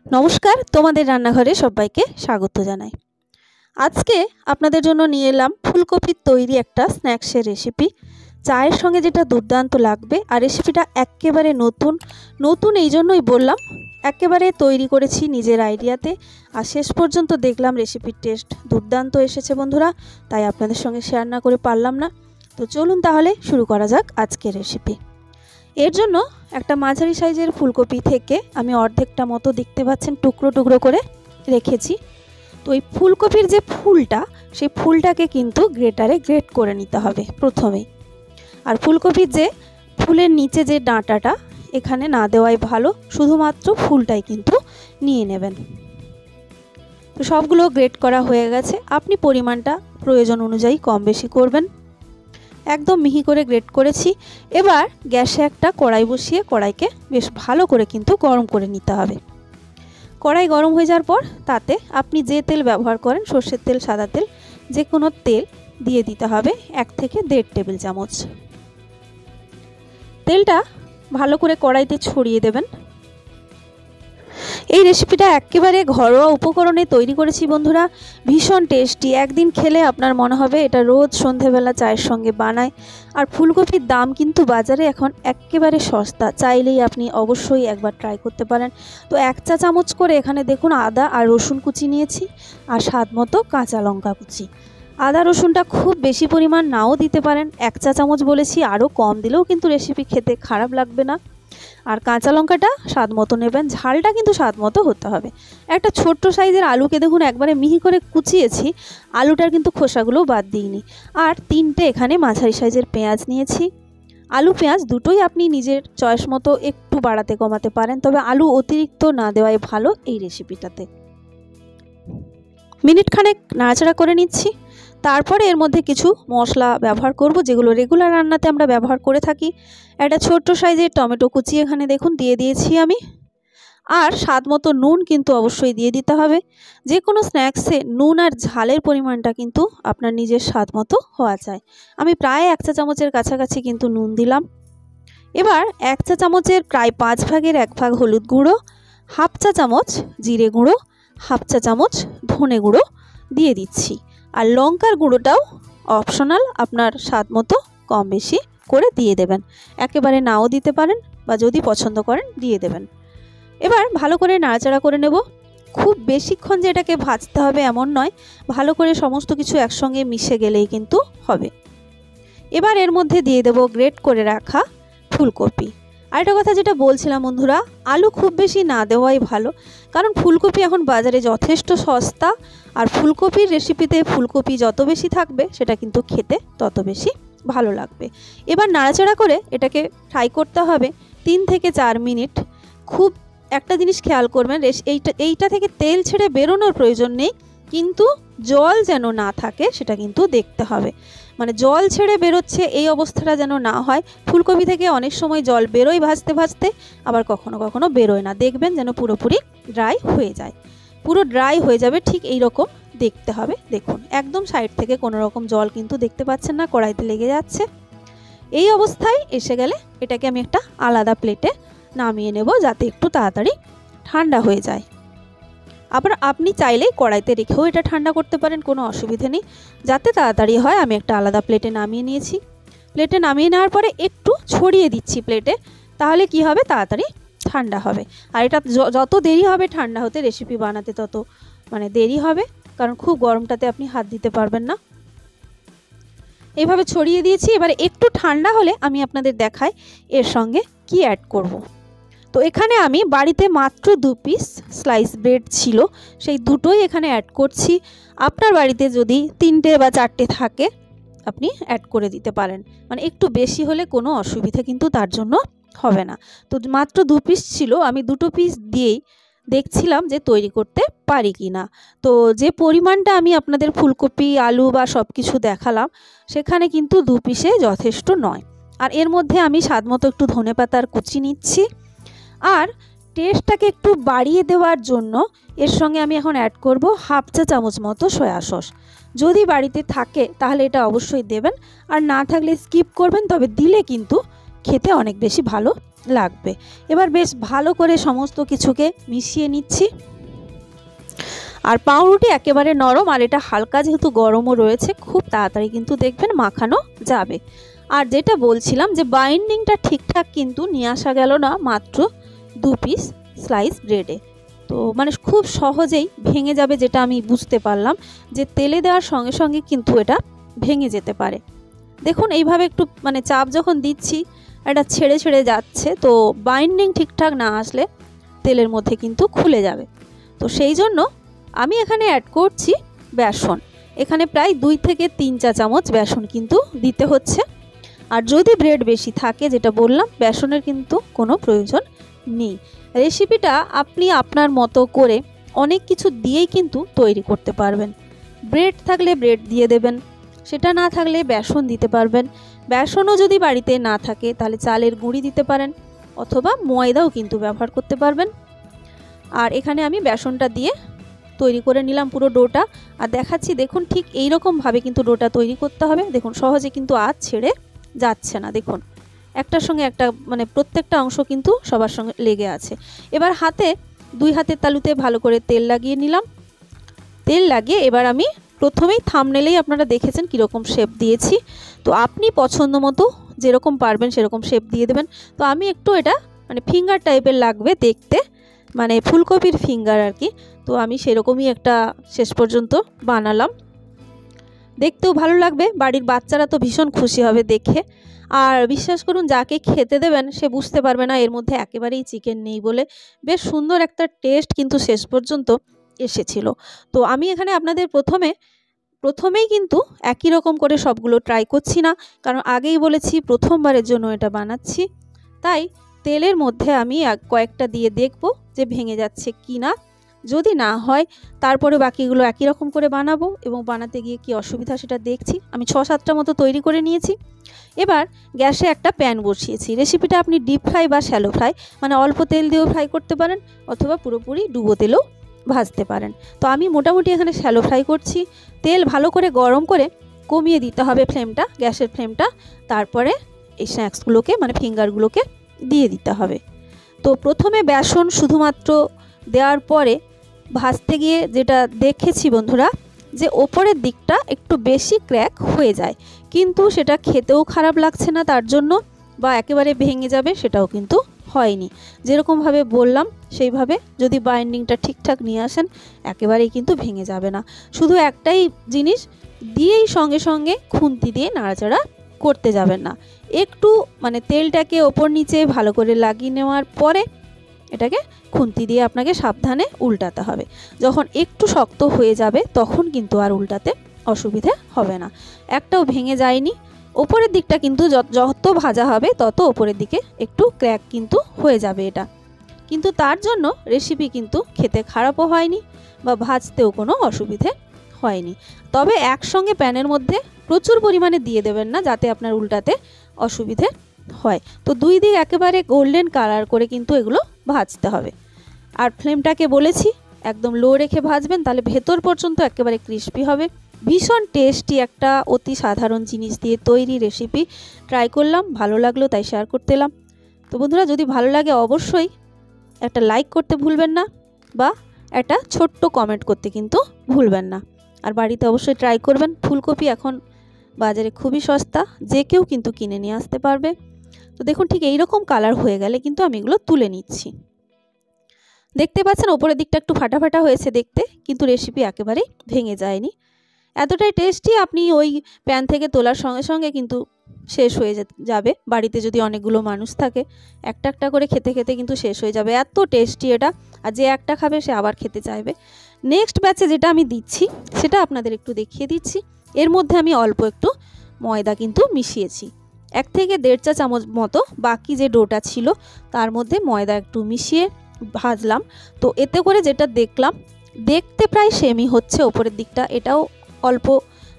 নমস্কার, তোমাদের রান্নাঘরে সবাইকে স্বাগত জানাই। আজকে আপনাদের জন্য নিয়ে এলাম ফুলকপির তৈরি একটা স্ন্যাক্সের রেসিপি। চায়ের সঙ্গে যেটা দুর্দান্ত লাগবে, আর রেসিপিটা একেবারে নতুন এই জন্যই বললাম, একেবারে তৈরি করেছি নিজের আইডিয়াতে, আর শেষ পর্যন্ত দেখলাম রেসিপির টেস্ট দুর্দান্ত এসেছে বন্ধুরা, তাই আপনাদের সঙ্গে শেয়ার না করে পারলাম না। তো চলুন তাহলে শুরু করা যাক আজকের রেসিপি। এর জন্য একটা মাঝারি সাইজের ফুলকপি থেকে আমি অর্ধেকটা মতো দেখতে পাচ্ছেন টুকরো টুকরো করে রেখেছি। তো এই ফুলকপির যে ফুলটা, সেই ফুলটাকে কিন্তু গ্রেটারে গ্রেট করে নিতে হবে প্রথমেই। আর ফুলকপির যে ফুলের নিচে যে ডাঁটাটা, এখানে না দেওয়াই ভালো, শুধুমাত্র ফুলটাই কিন্তু নিয়ে নেবেন। তো সবগুলো গ্রেট করা হয়ে গেছে। আপনি পরিমাণটা প্রয়োজন অনুযায়ী কম বেশি করবেন। একদম মিহি করে গ্রেট করেছি। এবার গ্যাসে একটা কড়াই বসিয়ে কড়াইকে বেশ ভালো করে কিন্তু গরম করে নিতে হবে। কড়াই গরম হয়ে যাওয়ার পর তাতে আপনি যে তেল ব্যবহার করেন, সর্ষের তেল, সাদা তেল, যে কোনো তেল দিয়ে দিতে হবে 1 থেকে 1.5 টেবিল চামচ। তেলটা ভালো করে কড়াইতে ছড়িয়ে দেবেন। এই রেসিপিটা একেবারে ঘরোয়া উপকরণে তৈরি করেছি বন্ধুরা, ভীষণ টেস্টি। একদিন খেলে আপনার মনে হবে এটা রোজ সন্ধেবেলা চায়ের সঙ্গে বানায়। আর ফুলকপির দাম কিন্তু বাজারে এখন একেবারে সস্তা, চাইলেই আপনি অবশ্যই একবার ট্রাই করতে পারেন। তো 1 চা চামচ করে এখানে দেখুন আদা আর রসুন কুচি নিয়েছি, আর স্বাদ মতো কাঁচা লঙ্কা কুচি। আদা রসুনটা খুব বেশি পরিমাণ নাও দিতে পারেন, 1 চা চামচ বলেছি, আরও কম দিলেও কিন্তু রেসিপি খেতে খারাপ লাগবে না। আর কাঁচা লঙ্কাটা স্বাদ মতো নেবেন, ঝালটা কিন্তু স্বাদ মতো হতে হবে। একটা ছোট্ট সাইজের আলুকে দেখুন একবারে মিহি করে কুচিয়েছি, আলুটার কিন্তু খোসাগুলোও বাদ দিইনি। আর 3টে এখানে মাঝারি সাইজের পেঁয়াজ নিয়েছি। আলু পেঁয়াজ দুটোই আপনি নিজের চয়েস মতো একটু বাড়াতে কমাতে পারেন, তবে আলু অতিরিক্ত না দেওয়াই ভালো এই রেসিপিটাতে। মিনিট খানেক নাড়াচাড়া করে নিচ্ছি। তারপরে এর মধ্যে কিছু মশলা ব্যবহার করব, যেগুলো রেগুলার রান্নাতে আমরা ব্যবহার করে থাকি। একটা ছোট্ট সাইজের টমেটো কুচি এখানে দেখুন দিয়ে দিয়েছি আমি। আর স্বাদ মতো নুন কিন্তু অবশ্যই দিয়ে দিতে হবে। যে কোনো স্ন্যাক্সে নুন আর ঝালের পরিমাণটা কিন্তু আপনার নিজের স্বাদ মতো হওয়া চাই। আমি প্রায় 1 চা চামচের কাছাকাছি কিন্তু নুন দিলাম। এবার 1 চা চামচের প্রায় 5 ভাগের 1 ভাগ হলুদ গুঁড়ো, 1/2 চা চামচ জিরে গুঁড়ো, 1/2 চা চামচ ধনে গুঁড়ো দিয়ে দিচ্ছি। আর লঙ্কার গুঁড়োটাও অপশনাল, আপনার স্বাদ মতো কম বেশি করে দিয়ে দেবেন। একেবারে নাও দিতে পারেন, বা যদি পছন্দ করেন দিয়ে দেবেন। এবার ভালো করে নাড়াচাড়া করে নেব। খুব বেশিক্ষণ যে এটাকে ভাজতে হবে এমন নয়, ভালো করে সমস্ত কিছু একসঙ্গে মিশে গেলেই কিন্তু হবে। এবার এর মধ্যে দিয়ে দেব গ্রেট করে রাখা ফুলকপি। আরেকটা কথা যেটা বলছিলাম বন্ধুরা, আলু খুব বেশি না দেওয়াই ভালো, কারণ ফুলকপি এখন বাজারে যথেষ্ট সস্তা। আর ফুলকপির রেসিপিতে ফুলকপি যত বেশি থাকবে সেটা কিন্তু খেতে তত বেশি ভালো লাগবে। এবার নাড়াচাড়া করে এটাকে ফ্রাই করতে হবে 3 থেকে 4 মিনিট। খুব একটা জিনিস খেয়াল করবেন, এইটা থেকে তেল ছেড়ে বেরোনোর প্রয়োজন নেই, কিন্তু জল যেন না থাকে সেটা কিন্তু দেখতে হবে। মানে জল ছেড়ে বেরোচ্ছে এই অবস্থাটা যেন না হয়। ফুলকপি থেকে অনেক সময় জল বেরোয় ভাজতে ভাজতে, আবার কখনো কখনো বেরোয় না। দেখবেন যেন পুরোপুরি ড্রাই হয়ে যায়, পুরো ড্রাই হয়ে যাবে, ঠিক এই রকম দেখতে হবে। দেখুন একদম সাইড থেকে কোনো রকম জল কিন্তু দেখতে পাচ্ছেন না, কড়াইতে লেগে যাচ্ছে। এই অবস্থায় এসে গেলে এটাকে আমি একটা আলাদা প্লেটে নামিয়ে নেব, যাতে একটু তাড়াতাড়ি ঠান্ডা হয়ে যায়। আবার আপনি চাইলেই কড়াইতে রেখেও এটা ঠান্ডা করতে পারেন, কোনো অসুবিধে নেই। যাতে তাড়াতাড়ি হয় আমি একটা আলাদা প্লেটে নামিয়ে নিয়েছি। প্লেটে নামিয়ে নেওয়ার পরে একটু ছড়িয়ে দিচ্ছি প্লেটে, তাহলে কি হবে, তাড়াতাড়ি ঠান্ডা হবে। আর এটা যত দেরি হবে ঠান্ডা হতে, রেসিপি বানাতে তত দেরি হবে, কারণ খুব গরমটাতে আপনি হাত দিতে পারবেন না। এইভাবে ছড়িয়ে দিয়েছি। এবারে একটু ঠান্ডা হলে আমি আপনাদের দেখাই এর সঙ্গে কি অ্যাড করব। তো এখানে আমি বাড়িতে মাত্র 2 পিস স্লাইস ব্রেড ছিল, সেই দুটোই এখানে অ্যাড করছি। আপনার বাড়িতে যদি 3টে বা 4টে থাকে আপনি অ্যাড করে দিতে পারেন, একটু বেশি হলে কোনো অসুবিধা কিন্তু তার জন্য হবে না। তো মাত্র 2 পিস ছিল, আমি 2টো পিস দিয়েই দেখছিলাম যে তৈরি করতে পারি কি না। তো যে পরিমাণটা আমি আপনাদের ফুলকপি, আলু বা সব কিছু দেখালাম, সেখানে কিন্তু 2 পিসে যথেষ্ট নয়। আর এর মধ্যে আমি স্বাদ মতো একটু ধনেপাতার কুচি নিচ্ছি। আর টেস্টটাকে একটু বাড়িয়ে দেওয়ার জন্য এর সঙ্গে আমি এখন অ্যাড করব 1/2 চা চামচ মতো সয়া সস। যদি বাড়িতে থাকে তাহলে এটা অবশ্যই দেবেন, আর না থাকলে স্কিপ করবেন, তবে দিলে কিন্তু খেতে অনেক বেশি ভালো লাগবে। এবার বেশ ভালো করে সমস্ত কিছুকে মিশিয়ে নিচ্ছি। আর পাউরুটি একেবারে নরম, আর এটা হালকা যেহেতু গরমও রয়েছে, খুব তাড়াতাড়ি কিন্তু দেখবেন মাখানো যাবে। আর যেটা বলছিলাম যে বাইন্ডিংটা ঠিকঠাক কিন্তু নিয়ে আসা গেল না মাত্র 2 পিস স্লাইস ব্রেডে। তো মানে খুব সহজেই ভেঙে যাবে, যেটা আমি বুঝতে পারলাম যে তেলে দেওয়ার সঙ্গে সঙ্গে কিন্তু এটা ভেঙে যেতে পারে। দেখুন এইভাবে একটু মানে চাপ যখন দিচ্ছি এটা ছেড়ে ছেড়ে যাচ্ছে, তো বাইন্ডিং ঠিকঠাক না আসলে তেলের মধ্যে কিন্তু খুলে যাবে। তো সেই জন্য আমি এখানে অ্যাড করছি বেসন। এখানে প্রায় 2 থেকে 3 চা চামচ বেসন কিন্তু দিতে হচ্ছে। আর যদি ব্রেড বেশি থাকে, যেটা বললাম, বেসনের কিন্তু কোনো প্রয়োজন নেই। রেসিপিটা আপনি আপনার মতো করে অনেক কিছু দিয়েই কিন্তু তৈরি করতে পারবেন। ব্রেড থাকলে ব্রেড দিয়ে দেবেন, সেটা না থাকলে বেসন দিতে পারবেন। বেসনও যদি বাড়িতে না থাকে তাহলে চালের গুঁড়ি দিতে পারেন, অথবা ময়দাও কিন্তু ব্যবহার করতে পারবেন। আর এখানে আমি বেসনটা দিয়ে তৈরি করে নিলাম পুরো ডোটা। আর দেখাচ্ছি, দেখুন ঠিক এই রকমভাবে কিন্তু ডোটা তৈরি করতে হবে। দেখুন সহজে কিন্তু আঁচ ছেড়ে যাচ্ছে না, দেখুন একটার সঙ্গে একটা মানে প্রত্যেকটা অংশ কিন্তু সবার সঙ্গে লেগে আছে। এবার হাতে 2 হাতের তালুতে ভালো করে তেল লাগিয়ে নিলাম। তেল লাগিয়ে এবার আমি প্রথমেই থাম্বনেলেই আপনারা দেখেছেন কীরকম শেপ দিয়েছি। তো আপনি পছন্দ মতো যেরকম পারবেন সেরকম শেপ দিয়ে দেবেন। তো আমি একটু এটা মানে ফিঙ্গার টাইপের লাগবে দেখতে, মানে ফুলকপির ফিঙ্গার আর কি। তো আমি সেরকমই একটা শেষ পর্যন্ত বানালাম। দেখতেও ভালো লাগবে, বাড়ির বাচ্চারা তো ভীষণ খুশি হবে দেখে। আর বিশ্বাস করুন, যাকে খেতে দেবেন সে বুঝতে পারবে না এর মধ্যে একেবারেই চিকেন নেই বলে। বেশ সুন্দর একটা টেস্ট কিন্তু শেষ পর্যন্ত এসেছিল। তো আমি এখানে আপনাদের প্রথমেই কিন্তু একই রকম করে সবগুলো ট্রাই করছি না, কারণ আগেই বলেছি প্রথমবারের জন্য এটা বানাচ্ছি। তাই তেলের মধ্যে আমি কয়েকটা দিয়ে দেখব যে ভেঙে যাচ্ছে কি না। যদি না হয় তারপরে বাকিগুলো একই রকম করে বানাবো, এবং বানাতে গিয়ে কি অসুবিধা সেটা দেখছি। আমি 6-7টা মতো তৈরি করে নিয়েছি। এবার গ্যাসে একটা প্যান বসিয়েছি। রেসিপিটা আপনি ডিপ ফ্রাই বা শ্যালো ফ্রাই মানে অল্প তেল দিয়েও ফ্রাই করতে পারেন, অথবা পুরোপুরি ডুবো তেলেও ভাজতে পারেন। তো আমি মোটামুটি এখানে শ্যালো ফ্রাই করছি। তেল ভালো করে গরম করে কমিয়ে দিতে হবে ফ্লেমটা, গ্যাসের ফ্লেমটা। তারপরে এই স্ন্যাক্সগুলোকে মানে ফিঙ্গারগুলোকে দিয়ে দিতে হবে। তো প্রথমে বেসন শুধুমাত্র দেওয়ার পরে ভাজতে গিয়ে যেটা দেখেছি বন্ধুরা, যে ওপরের দিকটা একটু বেশি ক্র্যাক হয়ে যায়, কিন্তু সেটা খেতেও খারাপ লাগছে না তার জন্য, বা একেবারে ভেঙে যাবে সেটাও কিন্তু হয়নি। যেরকমভাবে বললাম সেইভাবে যদি বাইন্ডিংটা ঠিকঠাক নিয়ে আসেন একেবারেই কিন্তু ভেঙে যাবে না। শুধু একটাই জিনিস, দিয়েই সঙ্গে সঙ্গে খুন্তি দিয়ে নাড়াচাড়া করতে যাবেন না। একটু মানে তেলটাকে ওপর নিচে ভালো করে লাগিয়ে নেওয়ার পরে এটাকে খুন্তি দিয়ে আপনাকে সাবধানে উল্টাতে হবে। যখন একটু শক্ত হয়ে যাবে তখন কিন্তু আর উল্টাতে অসুবিধে হবে না। একটাও ভেঙে যায়নি। ওপরের দিকটা কিন্তু যত ভাজা হবে তত ওপরের দিকে একটু ক্র্যাক কিন্তু হয়ে যাবে এটা, কিন্তু তার জন্য রেসিপি কিন্তু খেতে খারাপও হয়নি বা ভাজতেও কোনো অসুবিধে হয়নি। তবে একসঙ্গে প্যানের মধ্যে প্রচুর পরিমাণে দিয়ে দেবেন না, যাতে আপনার উল্টাতে অসুবিধে হয়। তো 2 দিক একেবারে গোল্ডেন কালার করে কিন্তু এগুলো ভাজতে হবে। আর ফ্লেমটাকে বলেছি একদম লো রেখে ভাজবেন, তাহলে ভেতর পর্যন্ত একেবারে ক্রিস্পি হবে। ভীষণ টেস্টি একটা অতি সাধারণ জিনিস দিয়ে তৈরি রেসিপি ট্রাই করলাম, ভালো লাগলো তাই শেয়ার করতে এলাম। তো বন্ধুরা, যদি ভালো লাগে অবশ্যই একটা লাইক করতে ভুলবেন না, বা একটা ছোট্ট কমেন্ট করতে কিন্তু ভুলবেন না। আর বাড়িতে অবশ্যই ট্রাই করবেন। ফুলকপি এখন বাজারে খুবই সস্তা, যে কেউ কিন্তু কিনে নিয়ে আসতে পারবে। তো দেখুন ঠিক এই রকম কালার হয়ে গেলে কিন্তু আমি এগুলো তুলে নিচ্ছি। দেখতে পাচ্ছেন ওপরের দিকটা একটু ফাটা ফাটা হয়েছে দেখতে, কিন্তু রেসিপি একেবারেই ভেঙে যায়নি। এতটাই টেস্টি, আপনি ওই প্যান থেকে তোলার সঙ্গে সঙ্গে কিন্তু শেষ হয়ে যাবে। বাড়িতে যদি অনেকগুলো মানুষ থাকে একটা একটা করে খেতে খেতে কিন্তু শেষ হয়ে যাবে, এত টেস্টি এটা। আর যে একটা খাবে সে আবার খেতে চাইবে। নেক্সট ব্যাচে যেটা আমি দিচ্ছি সেটা আপনাদের একটু দেখিয়ে দিচ্ছি। এর মধ্যে আমি অল্প একটু ময়দা কিন্তু মিশিয়েছি, 1 থেকে 1.5 চা চামচ মতো। বাকি যে ডোটা ছিল তার মধ্যে ময়দা একটু মিশিয়ে ভাজলাম। তো এতে করে যেটা দেখলাম, দেখতে প্রায় সেমই হচ্ছে ওপরের দিকটা, এটাও অল্প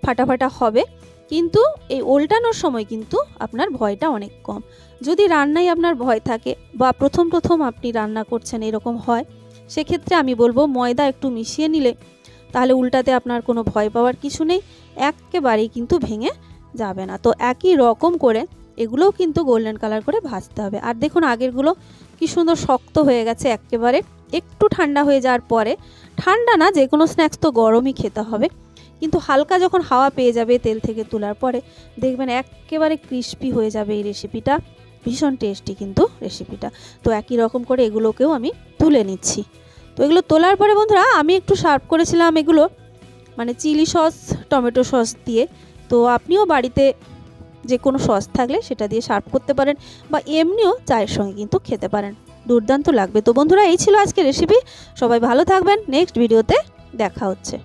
ফাটা ফাটা হবে, কিন্তু এই উল্টানোর সময় কিন্তু আপনার ভয়টা অনেক কম। যদি রান্নায় আপনার ভয় থাকে বা প্রথম আপনি রান্না করছেন এরকম হয়, সেক্ষেত্রে আমি বলবো ময়দা একটু মিশিয়ে নিলে তাহলে উল্টাতে আপনার কোনো ভয় পাওয়ার কিছু নেই, একেবারেই কিন্তু ভেঙে যাবে না। তো একই রকম করে এগুলোও কিন্তু গোল্ডেন কালার করে ভাজতে হবে। আর দেখুন আগেরগুলো কি সুন্দর শক্ত হয়ে গেছে একেবারে। একটু ঠান্ডা হয়ে যাওয়ার পরে, ঠান্ডা না, যে কোনো স্ন্যাক্স তো গরমই খেতে হবে, কিন্তু হালকা যখন হাওয়া পেয়ে যাবে তেল থেকে তোলার পরে দেখবেন একেবারে ক্রিস্পি হয়ে যাবে এই রেসিপিটা। ভীষণ টেস্টি কিন্তু রেসিপিটা। তো একই রকম করে এগুলোকেও আমি তুলে নিচ্ছি। তো এগুলো তোলার পরে বন্ধুরা আমি একটু সার্ভ করেছিলাম এগুলো মানে চিলি সস, টমেটো সস দিয়ে। তো আপনিও বাড়িতে যে কোনো সস থাকলে সেটা দিয়ে সার্ভ করতে পারেন, বা এমনিও চায়ের সঙ্গে কিন্তু খেতে পারেন, দুর্দান্ত লাগবে। তো বন্ধুরা এই ছিল আজকের রেসিপি। সবাই ভালো থাকবেন, নেক্সট ভিডিওতে দেখা হচ্ছে।